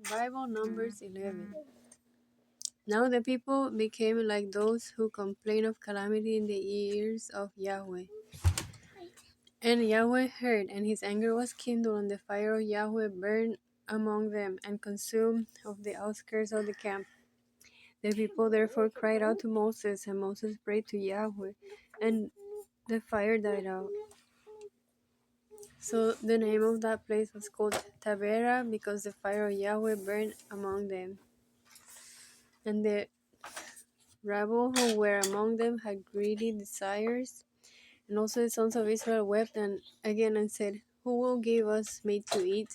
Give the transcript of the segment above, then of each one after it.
Bible, Numbers 11. Now the people became like those who complain of calamity in the ears of Yahweh. And Yahweh heard, and his anger was kindled, and the fire of Yahweh burned among them, and consumed of the outskirts of the camp. The people therefore cried out to Moses, and Moses prayed to Yahweh, and the fire died out. So the name of that place was called Taberah, because the fire of Yahweh burned among them. And the rabble who were among them had greedy desires. And also the sons of Israel wept and again and said, Who will give us meat to eat?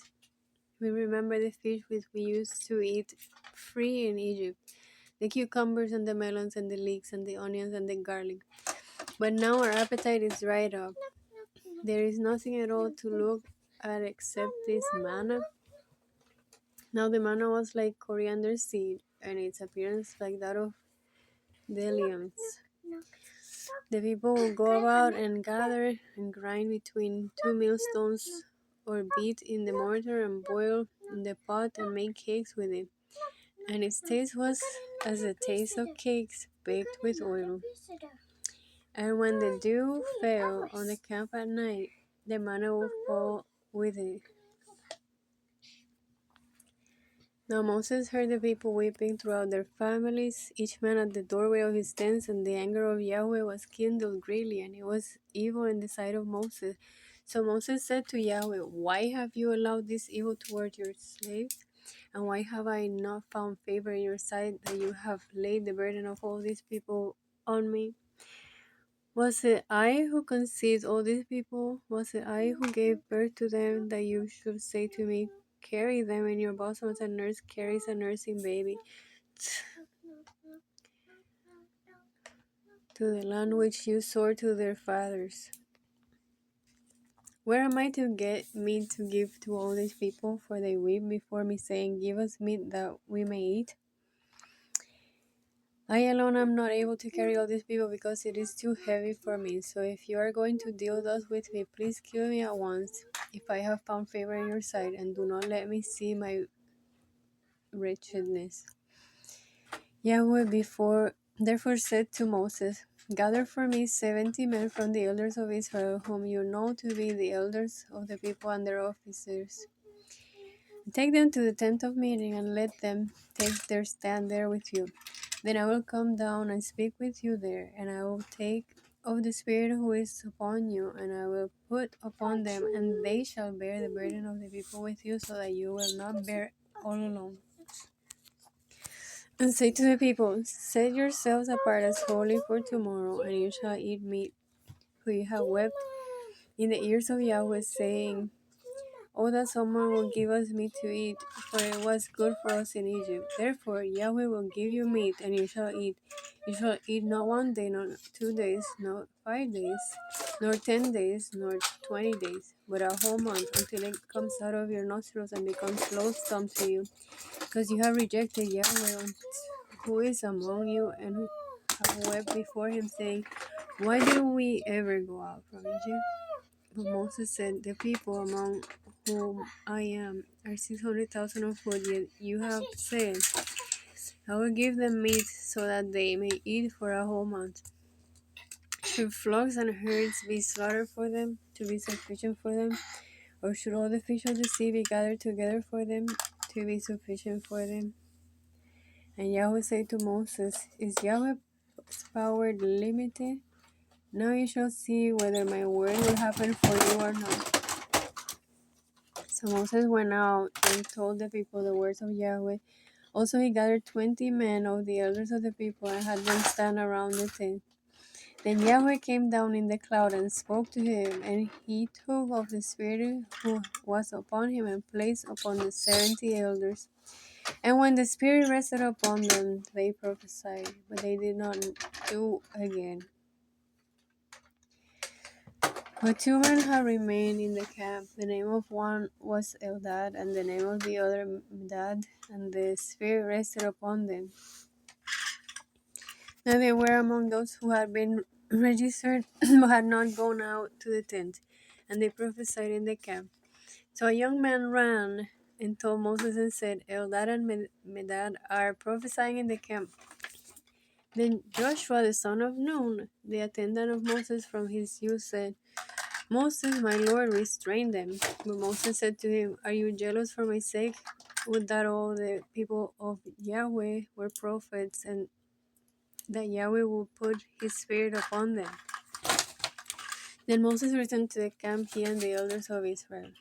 We remember the fish which we used to eat free in Egypt, the cucumbers and the melons and the leeks and the onions and the garlic. But now our appetite is dried up. There is nothing at all to look at except this manna. Now the manna was like coriander seed, and its appearance like that of bdelliums. The people will go about and gather and grind between 2 millstones, or beat in the mortar and boil in the pot and make cakes with it. And its taste was as the taste of cakes baked with oil. And when the dew fell on the camp at night, the manna would fall with it. Now Moses heard the people weeping throughout their families, each man at the doorway of his tent, and the anger of Yahweh was kindled greatly, and it was evil in the sight of Moses. So Moses said to Yahweh, Why have you allowed this evil toward your slaves? And why have I not found favor in your sight, that you have laid the burden of all these people on me? Was it I who conceived all these people? Was it I who gave birth to them, that you should say to me, Carry them in your bosom as a nurse carries a nursing baby to the land which you swore to their fathers? Where am I to get meat to give to all these people? For they weep before me, saying, Give us meat that we may eat. I alone am not able to carry all these people, because it is too heavy for me. So if you are going to deal thus with me, please kill me at once, if I have found favor in your sight, and do not let me see my wretchedness. Yahweh therefore said to Moses, Gather for me 70 men from the elders of Israel, whom you know to be the elders of the people and their officers. Take them to the tent of meeting, and let them take their stand there with you. Then I will come down and speak with you there, and I will take of the Spirit who is upon you, and I will put upon them, and they shall bear the burden of the people with you, so that you will not bear all alone. And say to the people, Set yourselves apart as holy for tomorrow, and you shall eat meat. For you have wept in the ears of Yahweh, saying, Oh, that someone will give us meat to eat, for it was good for us in Egypt. Therefore Yahweh will give you meat, and you shall eat. You shall eat not 1 day, nor 2 days, nor 5 days, nor 10 days, nor 20 days, but a whole month, until it comes out of your nostrils and becomes loathsome to you, because you have rejected Yahweh, who is among you, and who have wept before him, saying, Why did we ever go out from Egypt? But Moses said, The people among whom I am are 600,000 of foot, yet you have said, I will give them meat so that they may eat for a whole month. Should flocks and herds be slaughtered for them, to be sufficient for them? Or should all the fish of the sea be gathered together for them, to be sufficient for them? And Yahweh said to Moses, Is Yahweh's power limited? Now you shall see whether my word will happen for you or not. So Moses went out and told the people the words of Yahweh. Also he gathered 20 men of the elders of the people, and had them stand around the tent. Then Yahweh came down in the cloud and spoke to him, and he took of the Spirit who was upon him, and placed upon the 70 elders. And when the Spirit rested upon them, they prophesied, but they did not do again. But 2 men had remained in the camp. The name of one was Eldad, and the name of the other Medad, and the Spirit rested upon them. Now they were among those who had been registered, but had not gone out to the tent, and they prophesied in the camp. So a young man ran and told Moses and said, Eldad and Medad are prophesying in the camp. Then Joshua the son of Nun, the attendant of Moses from his youth, said, Moses, my Lord, restrain them. But Moses said to him, Are you jealous for my sake? Would that all the people of Yahweh were prophets, and that Yahweh would put his spirit upon them. Then Moses returned to the camp, he and the elders of Israel.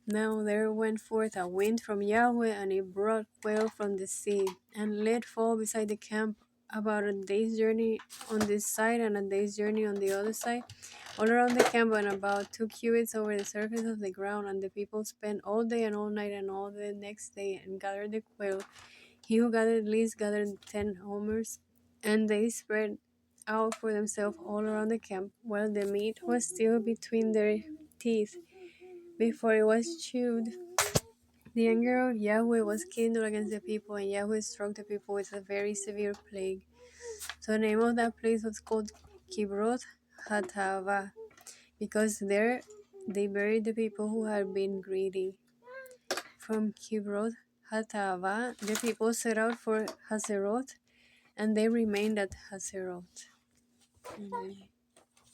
Now there went forth a wind from Yahweh, and it brought quail from the sea, and let fall beside the camp about a day's journey on this side and a day's journey on the other side, all around the camp, and about 2 cubits over the surface of the ground. And the people spent all day and all night and all the next day, and gathered the quail. He who gathered least gathered 10 homers, and they spread out for themselves all around the camp, while the meat was still between their teeth before it was chewed. The anger of Yahweh was kindled against the people, and Yahweh struck the people with a very severe plague. So the name of that place was called Kibroth Hatava, because there they buried the people who had been greedy. From Kibroth Hatava, the people set out for Hazeroth, and they remained at Hazeroth. Amen.